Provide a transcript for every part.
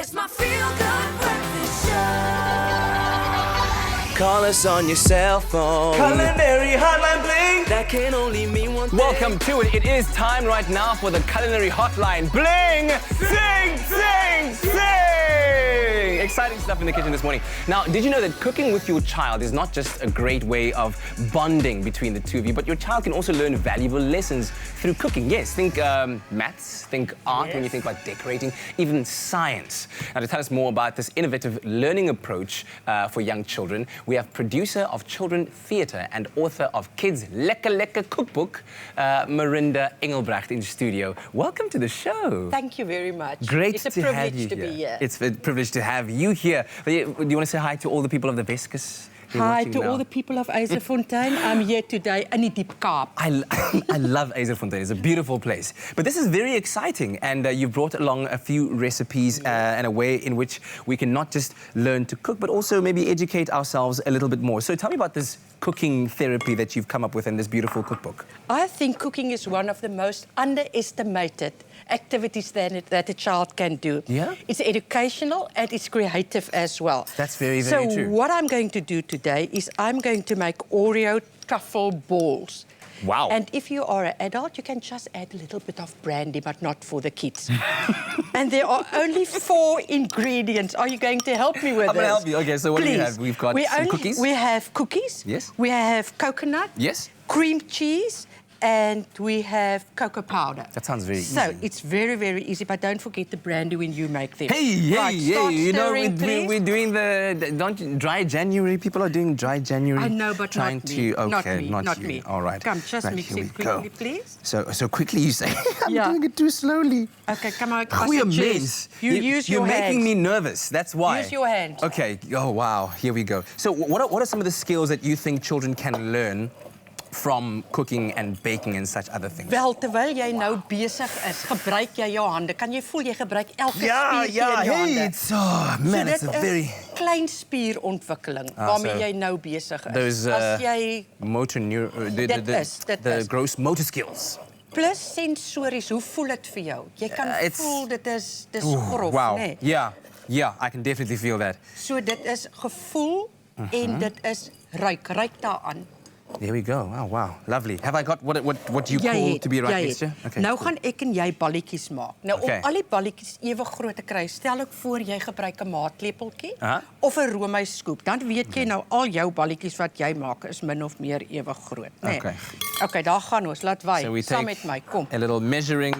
It's my feel-good breakfast show. Call us on your cell phone. Culinary Hotline, bling! That can only mean one thing. Welcome to it. It is time right now for the Culinary Hotline. Bling! Sing, sing, sing! Exciting stuff in the kitchen this morning. Now, did you know that cooking with your child is not just a great way of bonding between the two of you, but your child can also learn valuable lessons through cooking. Yes, think maths, think art when you think about decorating, even science. Now, to tell us more about this innovative learning approach for young children, we have producer of children theatre and author of Kidz LEKKA LEKKA cookbook, Marinda Engelbecht in studio. Welcome to the show. Thank you very much. Great it's a to have privilege you to here. be here. It's a privilege to have you here. Do you want to say hi to all the people of the Weskus? Hi to all the people of Eiserfontein. I'm here today in die Diep Kaap. I love Eiserfontein. It's a beautiful place. But this is very exciting, and you've brought along a few recipes and a way in which we can not just learn to cook, but also maybe educate ourselves a little bit more. So tell me about this cooking therapy that you've come up with in this beautiful cookbook. I think cooking is one of the most underestimated activities that a child can do. Yeah? It's educational and it's creative as well. That's very, very true. So what I'm going to do today is I'm going to make Oreo truffle balls. Wow. And if you are an adult, you can just add a little bit of brandy, but not for the kids. And there are only 4 ingredients. Are you going to help me with this? I'm going to help you. Okay, so what do we have? We've got some cookies. We have cookies. Yes. We have coconut. Yes. Cream cheese. And we have cocoa powder. That sounds very easy. So it's very, very easy, but don't forget the brandy when you make them. Hey, right, you know, stirring, we're doing dry January. People are doing dry January. I know, but trying not me. to, okay, not you. me. All right. Come, just right, mix here it we go. quickly, please. So quickly you say, I'm Yeah. doing it too slowly. Okay, come on. Oh, you're amazed. You use your You're making hands. me nervous. That's why. Use your hands. Okay. Oh, wow. Here we go. So what are some of the skills that you think children can learn from cooking and baking and such other things? Wel, terwyl jy nou besig is, gebruik jy jou hande. Kan jy voel jy gebruik elke spiertjie in jou hande? Hey, it's man, it's a very klein spierontwikkeling waarmee jy nou besig is. Those As jy motor the gross motor skills. plus sensories, hoe voel dit vir jou? Jy kan voel dit is grof, wow. né? Yeah, I can definitely feel that. So dit is gevoel en dit is ruik daaraan. There we go. Oh, wow. Lovely. Have I got what you call to be right mixture? Okay. Nou gaan ek en jy balletjies maak. Nou om al die balletjies ewe groot te kry, stel ek voor jy gebruik 'n maatlepeltjie of 'n roomys-skoep. Dan weet jy nou al jou balletjies wat jy maak is min of meer ewe groot, né? Okay, daar gaan ons. Laat wy. So we Saam take met my. Kom. a little measuring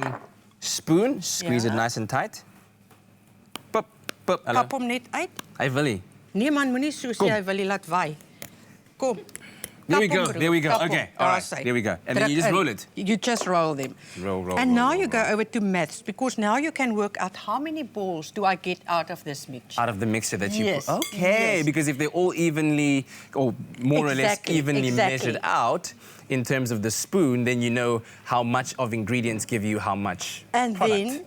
spoon, squeeze it nice and tight. Pop. Kap hom net uit. Hy wil nie. Nee man, moenie so sê hy wil nie, laat wy. Kom. There we go. Okay, all right. There we go. And then you just roll it. You just roll them. Roll. And now you go over to maths, because now you can work out how many balls do I get out of this mixture. Out of the mixture that you Yes. put. Okay, Yes. because if they're all evenly, or more or less evenly measured out in terms of the spoon, then you know how much of ingredients give you how much And product. then,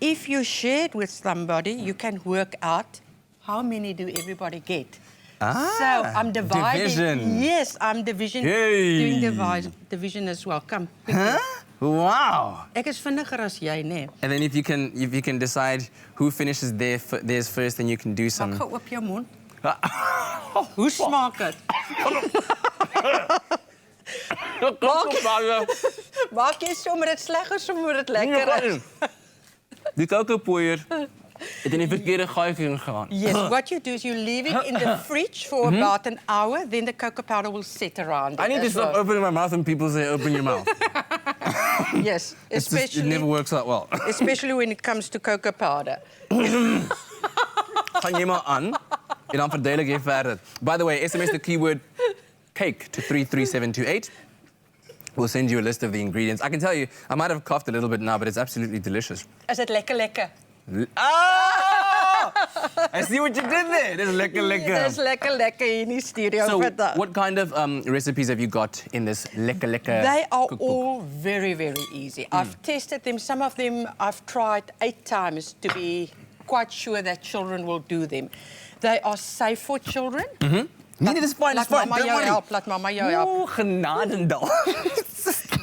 if you share it with somebody, you can work out how many do everybody get. So I'm dividing. Division. Yes, I'm division. Hey. Doing division as well. Come. Quickly. Wow. Ek is vinniger as jy, né? And then if you can decide who finishes theirs first, then you can do some. Maak gou oop jou mond. Hoe smaak dit? Maak jy sommer dit sleg of sommer dit lekker? Die kokopoeier het in die verkeerde gaatjie ingegaan. Yes, what you do is you leave it in the fridge for about an hour, then the cocoa powder will sit around it. I need to stop opening my mouth when people say open your mouth. Yes, It never works out well. especially when it comes to cocoa powder. Gaan jy maar aan en dan verduidelik jy verder. By the way, SMS the keyword cake to 33728. We'll send you a list of the ingredients. I can tell you, I might have coughed a little bit now, but it's absolutely delicious. Is dit lekker? Oh! I see what you did there. It is lekker. Dis lekker hier in die studio So, vandag. what kind of recipes have you got in this lekker They are cookbook? all very, very easy. I've tested them. Some of them I've tried 8 times to be quite sure that children will do them. They are safe for children. Nee, dit is fine. Laat mama jou help. Oeh, genadendal.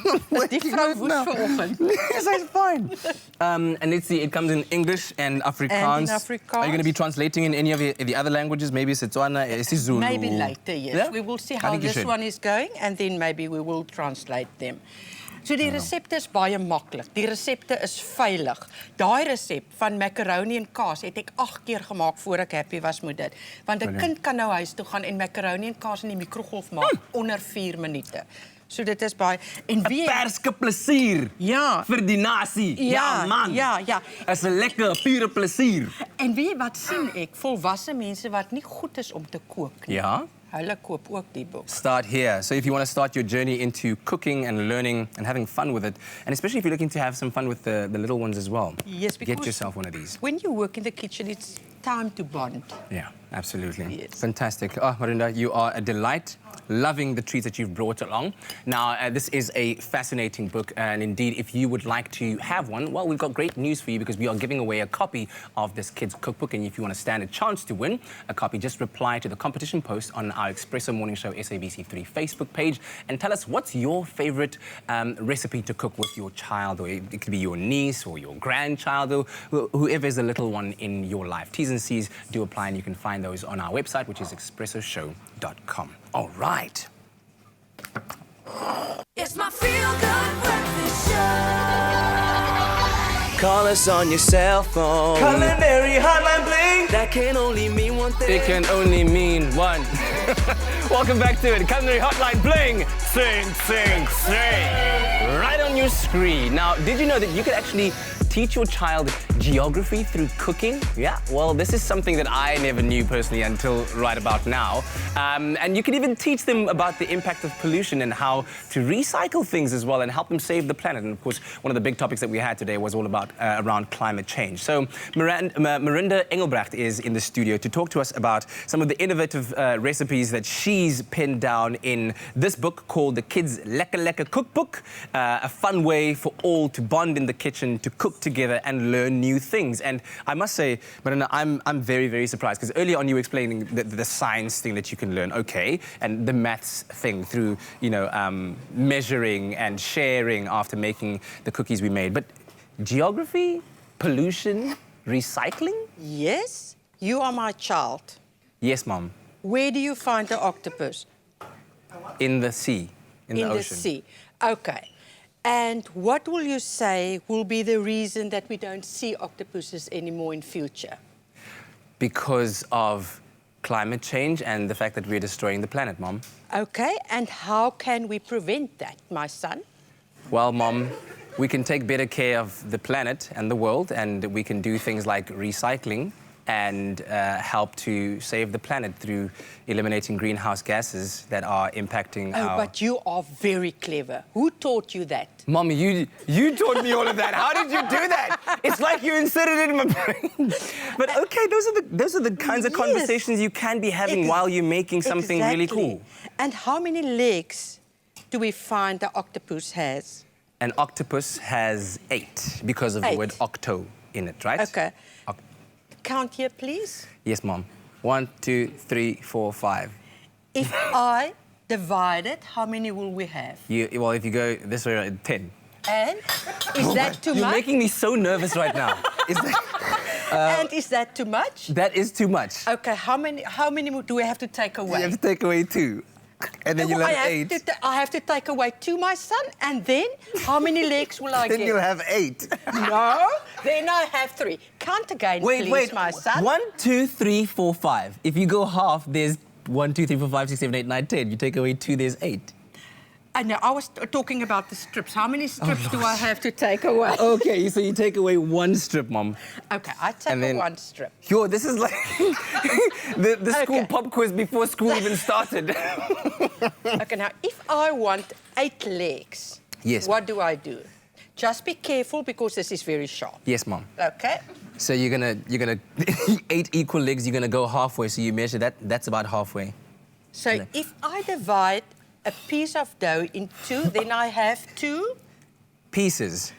Is die vrou woes vanoggend? Yes, it's fine. And let's see, it comes in English and Afrikaans. And in Afrikaans. Are you going to be translating in any of the other languages? Maybe Setswana, isiZulu? Maybe later, yes. Yeah? We will see I how think you this should. one is going and then maybe we will translate them. So die resepte is baie maklik. Die resepte is veilig. Daai resep van macaroni en kaas het ek 8 keer gemaak voor ek happy was met dit. Want 'n kind kan nou huis toe gaan en macaroni en kaas in die mikrogolf maak onder 4 minute. So dit is baie en wie Perske plesier. Ja. Vir die nasie. Ja, man. Ja. Is 'n lekker, pure plesier. En wie wat sien ek? Volwasse mense wat nie goed is om te kook nie. Ja. Hulle koop ook die boek. Start here. So if you want to start your journey into cooking and learning and having fun with it, and especially if you're looking to have some fun with the little ones as well, Yes, because get yourself one of these. When you work in the kitchen, it's time to bond. Yeah, absolutely. Yes. Fantastic. Oh, Marinda, you are a delight. Loving the treats that you've brought along. Now, this is a fascinating book, and indeed, if you would like to have one, well, we've got great news for you because we are giving away a copy of this Kidz cookbook, and if you want to stand a chance to win a copy, just reply to the competition post on our Espresso Morning Show SABC3 Facebook page and tell us what's your favorite recipe to cook with your child, or it could be your niece or your grandchild or whoever is a little one in your life. T's and C's do apply, and you can find those on our website, which is expressoshow.com. All right. It's my feel-good breakfast show. Call us on your cell phone. Culinary Hotline bling. That can only mean one thing. It can only mean one. Welcome back to it. Culinary Hotline bling. Sing, sing, sing. Right on your screen. Now, did you know that you could actually teach your child geography through cooking? Yeah, well, this is something that I never knew personally until right about now. And you can even teach them about the impact of pollution and how to recycle things as well and help them save the planet. And of course, one of the big topics that we had today was all about around climate change. So Marinda Engelbecht is in the studio to talk to us about some of the innovative recipes that she's pinned down in this book called the Kidz LEKKA LEKKA cookbook, a fun way for all to bond in the kitchen, to cook together and learn new things. And I must say, Marinda, I'm very, very surprised because earlier on you were explaining the science thing that you can learn, okay, and the maths thing through, you know, measuring and sharing after making the cookies we made. But geography, pollution, recycling? Yes, you are my child. Yes, Mom. Where do you find the octopus? In the sea, in the ocean. In the sea. Okay. And what will you say will be the reason that we don't see octopuses anymore in future? Because of climate change and the fact that we're destroying the planet, Mom. Okay, and how can we prevent that, my son? Well, Mom, we can take better care of the planet and the world, and we can do things like recycling and help to save the planet through eliminating greenhouse gases that are impacting our... Oh, but you are very clever. Who taught you that? Mommy, you taught me all of that. How did you do that? It's like you inserted it in my brain. But okay, those are the kinds of Yes. conversations you can be having while you're making something really Exactly. cool. And how many legs do we find the octopus has? An octopus has 8 because of the 8. word octo in it, right? Okay. Count here, please. Yes, Mom. 1, 2, 3, 4, 5. If I divide it, how many will we have? Well, if you go this way, 10. And is that too You're much? making me so nervous right now. And is that too much? That is too much. Okay, how many do we have to take away? You have to take away 2. And then you'll have 8. I have to take away 2, my son, and then how many legs will I Then get? you'll have 8. No, then I have 3. Count again, please, my son. 1, 2, 3, 4, 5. If you go half, there's 1, 2, 3, 4, 5, 6, 7, 8, 9, 10. You take away 2, there's 8. I know, I was talking about the strips. How many strips do I have to take away? Okay, so you take away 1 strip, Mom. Okay, I take 1 strip. Yo, this is like the school Okay. pop quiz before school even started. Okay, now, if I want 8 legs, Yes. what do I do? Just be careful because this is very sharp. Yes, Mom. Okay? So you're gonna 8 equal legs. You're gonna go halfway. So you measure that. That's about halfway. So if I divide a piece of dough in 2, then I have 2. Pieces.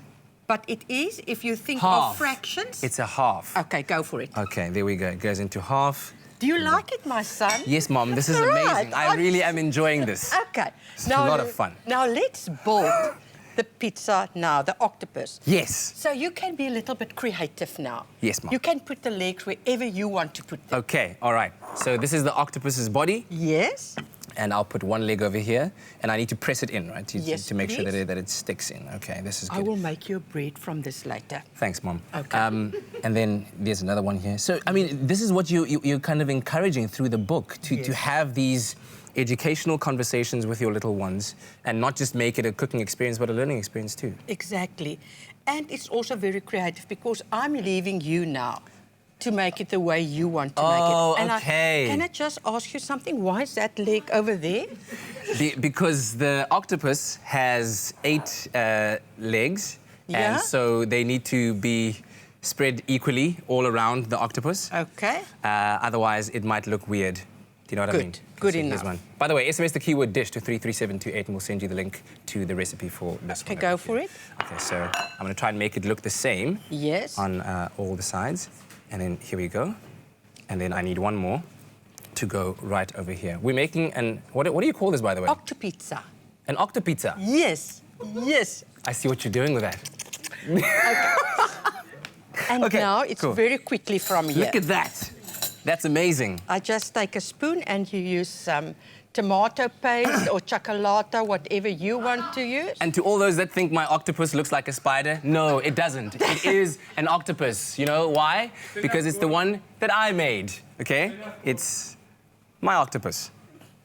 But it is, if you think Half. of fractions. It's a half. Okay, go for it. Okay, there we go. It goes into half. Do you like it, my son? Yes, Mom. This is Right. amazing. I really am enjoying this. Okay. It's a lot of fun. Now let's build the pizza now, the octopus. Yes. So you can be a little bit creative now. Yes, Mom. You can put the legs wherever you want to put them. Okay, all right. So this is the octopus's body. Yes. And I'll put one leg over here, and I need to press it in, right? Yes, to make sure please. that it sticks in. Okay, this is good. I will make you a bread from this later. Thanks, Mom. Okay. And then there's another one here. So, I mean, this is what you're kind of encouraging through the book, to have these educational conversations with your little ones and not just make it a cooking experience, but a learning experience too. Exactly. And it's also very creative because I'm leaving you now to make it the way you want to make it. And okay. Can I just ask you something? Why is that leg over there? Because the octopus has 8 legs, Yeah? and so they need to be spread equally all around the octopus. Okay. Otherwise, it might look weird. Do you know what I mean? Good So here's enough. one. By the way, SMS the keyword dish to 33728 and we'll send you the link to the recipe for this Okay, one. go over for here. it. Okay, so I'm going to try and make it look the same Yes. on all the sides. And then here we go. And then I need one more to go right over here. We're making an... What do you call this, by the way? Octopizza. An octopizza. Yes. Yes. I see what you're doing with that. And Okay, now it's cool. very quickly from here. Look at that. That's amazing. I just take a spoon and you use some tomato paste or chocolate, whatever you want to use. And to all those that think my octopus looks like a spider, no, it doesn't. It is an octopus. You know why? Because it's the one that I made, okay? It's my octopus.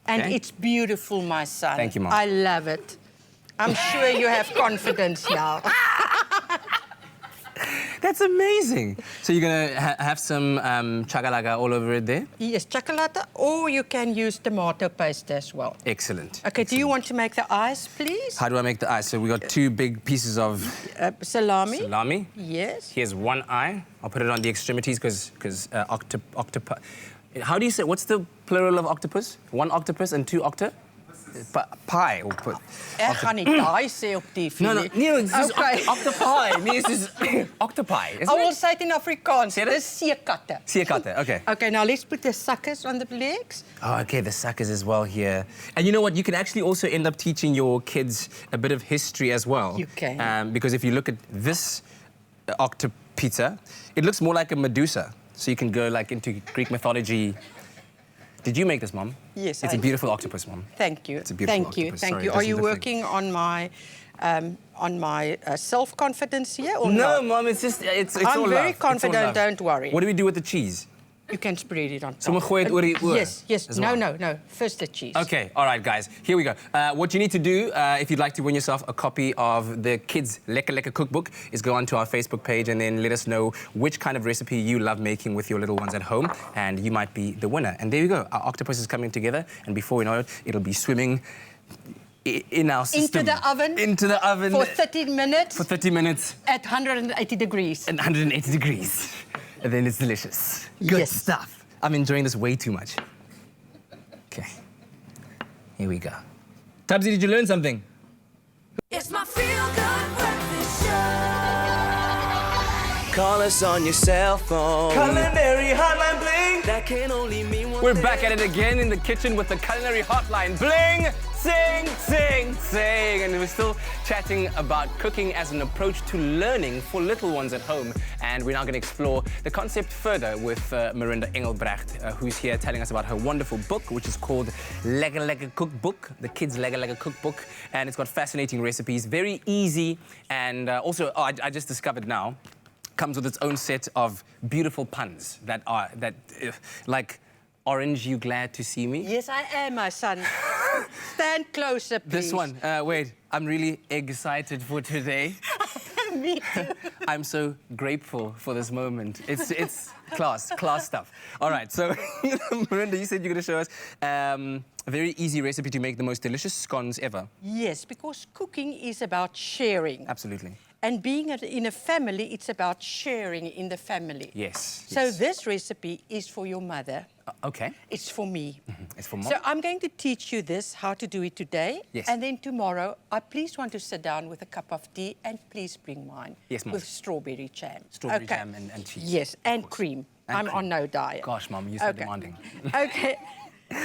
And Okay. it's beautiful, my son. Thank you, Mom. I love it. I'm sure you have confidence now. That's amazing. So you're going to have some chagalaga all over it there? Yes, chocolate, or you can use tomato paste as well. Excellent. Okay, do you want to make the eyes, please? How do I make the eye? So we got 2 big pieces of Salami. salami. Yes. Here's one eye. I'll put it on the extremities because octopus. How do you say, what's the plural of octopus? 1 octopus and 2 octa? Pie. We'll put. Ek gaan nie daai sê op TV No, nie. it's just Okay. octopi. Nee, this is octopi, isn't I will it? say it in Afrikaans. Say it? Dis seekatte. Seekatte, okay. Okay, now let's put the suckers on the legs. Oh, okay, the suckers as well here. And you know what? You can actually also end up teaching your kids a bit of history as well. You can. Because if you look at this octopizza, it looks more like a Medusa. So you can go like into Greek mythology. Did you make this, Mom? Yes, It's I a beautiful octopus, Mom. Thank you. It's a beautiful Thank you. octopus. Thank Sorry, you. it Are doesn't you look like- working on my self-confidence here or No, not? Mom, it's just, it's all I'm love. very It's all confident, love. don't worry. What do we do with the cheese? You can spread it on top. So we gooi het oor die oor Yes. as No, well? no. First the cheese. Okay, all right, guys. Here we go. What you need to do if you'd like to win yourself a copy of the Kidz LEKKA LEKKA cookbook is go onto our Facebook page and then let us know which kind of recipe you love making with your little ones at home, and you might be the winner. And there you go. Our octopus is coming together, and before we know it, it'll be swimming in our system. Into the oven. Into the oven. For 30 minutes. For 30 minutes At 180 degrees. and 180 degrees. And then it's delicious. Good Yes. stuff. I'm enjoying this way too much. Okay. Here we go. Tabsy, did you learn something? It's my feel-good breakfast show. Call us on your cell phone. Culinary Hotline Bling. That can only mean one We're thing. back at it again in the kitchen with the Culinary Hotline. Bling! Sing, sing, sing. And we're still chatting about cooking as an approach to learning for little ones at home. And we're now going to explore the concept further with Marinda Engelbecht, who's here telling us about her wonderful book, which is called Lekka Lekka Cookbook, the Kidz LEKKA LEKKA Cookbook. And it's got fascinating recipes, very easy. And also, I just discovered now, comes with its own set of beautiful puns that are, like, Orange, you glad to see me? Yes, I am, my son. Stand closer, please. This one, wait, I'm really excited for today. Me too. I'm so grateful for this moment. It's class stuff. All right, so Marinda, you said you're going to show us a very easy recipe to make the most delicious scones ever. Yes, because cooking is about sharing. Absolutely. And being in a family, it's about sharing in the family. Yes. So yes. this recipe is for your mother. Okay. It's for me. It's for Mom. So I'm going to teach you this, how to do it today. Yes. And then tomorrow, I please want to sit down with a cup of tea and please bring mine. Yes, Mom. With strawberry jam. Strawberry jam and cheese. Yes, and cream. And I'm cream. on no diet. Gosh, Mom, you're so demanding. Okay.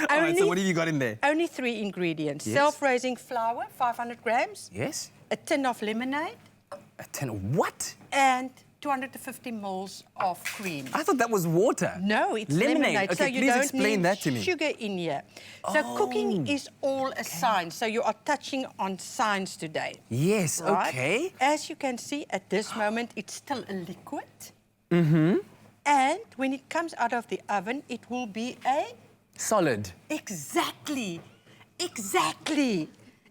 All right, so what have you got in there? Only 3 ingredients. Yes. Self-raising flour, 500 grams. Yes. a tin of lemonade. A tin of what? And 250 ml of cream. I thought that was water. No, it's lemonade. Okay, so you please don't explain need that to me. sugar in here. So cooking is all a science. So you are touching on science today. Yes, right? okay. As you can see, at this moment, it's still a liquid. Mm-hmm. And when it comes out of the oven, it will be a... Solid. Exactly. Exactly.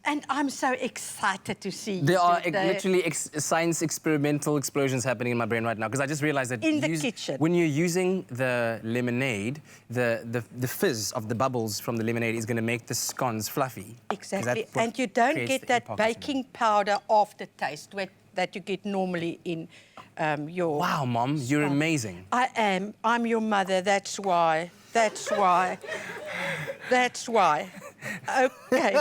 And I'm so excited to see There are today. literally science experimental explosions happening in my brain right now because I just realized that in the kitchen, when you're using the lemonade, the fizz of the bubbles from the lemonade is going to make the scones fluffy. Exactly, and you don't get that baking powder aftertaste that you get normally in your... Wow, Mom, you're amazing. I am. I'm your mother, that's why. That's why. That's why. Okay.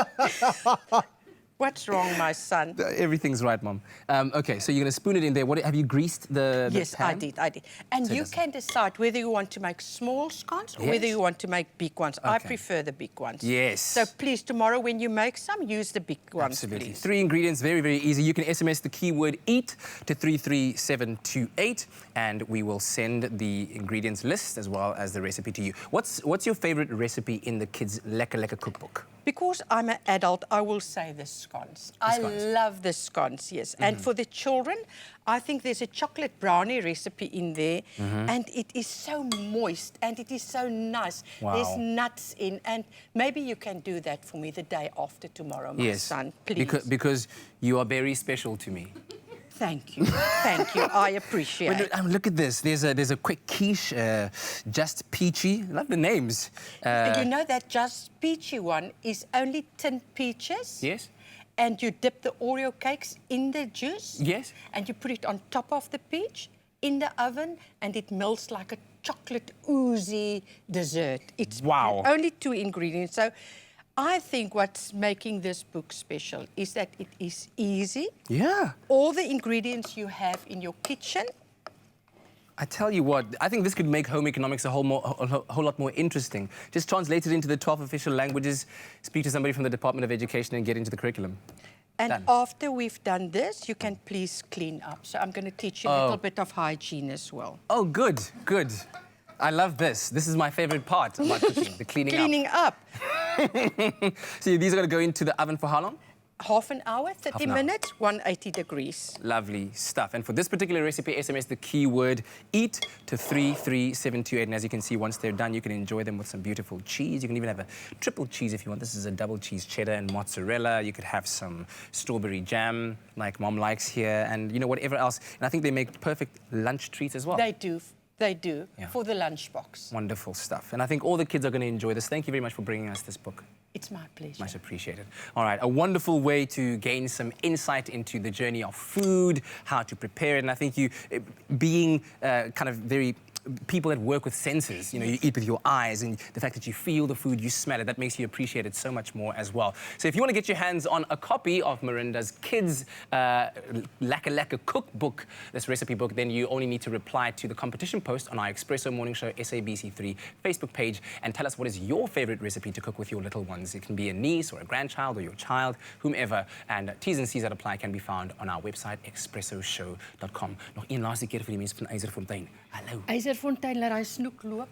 What's wrong, my son? Everything's right, Mom. Okay, so you're going to spoon it in there. What, have you greased the Yes, pan? I did. And you can decide whether you want to make small scones or whether you want to make big ones. I prefer the big ones. Yes. So please, tomorrow when you make some, use the big ones, Absolutely. please. 3 ingredients, very, very easy. You can SMS the keyword EAT to 33728 and we will send the ingredients list as well as the recipe to you. What's your favorite recipe in the Kidz LEKKA LEKKA cookbook? Because I'm an adult, I will say the scones. I love the scones, yes. And for the children, I think there's a chocolate brownie recipe in there, and it is so moist, and it is so nice. Wow. There's nuts in, and maybe you can do that for me the day after tomorrow, my son, please. Because you are very special to me. Thank you. Thank you. I appreciate it. Look at this. There's a quick quiche, Just Peachy. I love the names. You know that Just Peachy one is only tinned peaches? Yes. And you dip the Oreo cakes in the juice. Yes. And you put it on top of the peach in the oven, and it melts like a chocolate oozy dessert. It's only 2 ingredients. So I think what's making this book special is that it is easy. Yeah. All the ingredients you have in your kitchen. I tell you what, I think this could make home economics a whole lot more interesting. Just translate it into the 12 official languages, speak to somebody from the Department of Education and get into the curriculum. And after we've done this, you can please clean up. So I'm going to teach you a little bit of hygiene as well. Oh, good, good. I love this. This is my favorite part about cooking, the cleaning up. So these are going to go into the oven for how long? Half an hour, 30 minutes, 180 degrees. Lovely stuff. And for this particular recipe, SMS the keyword EAT to 33728. And as you can see, once they're done, you can enjoy them with some beautiful cheese. You can even have a triple cheese if you want. This is a double cheese cheddar and mozzarella. You could have some strawberry jam, like Mom likes here, and you know, whatever else. And I think they make perfect lunch treats as well. They do. They do, for the lunchbox. Wonderful stuff. And I think all the kids are going to enjoy this. Thank you very much for bringing us this book. It's my pleasure. Much appreciated. All right, a wonderful way to gain some insight into the journey of food, how to prepare it. And I think you, being kind of very... people that work with senses, you know, you eat with your eyes, and the fact that you feel the food, you smell it, that makes you appreciate it so much more as well. So if you want to get your hands on a copy of Marinda's Kidz LEKKA LEKKA cookbook, this recipe book, then you only need to reply to the competition post on our Espresso Morning Show SABC3 Facebook page and tell us what is your favorite recipe to cook with your little ones. It can be a niece or a grandchild or your child, whomever, and T's and C's that apply can be found on our website, expressoshow.com. Nog een laaste keer vir die mense van IJzerfontein. Hallo. IJzerfontein, laat hy snoek loop.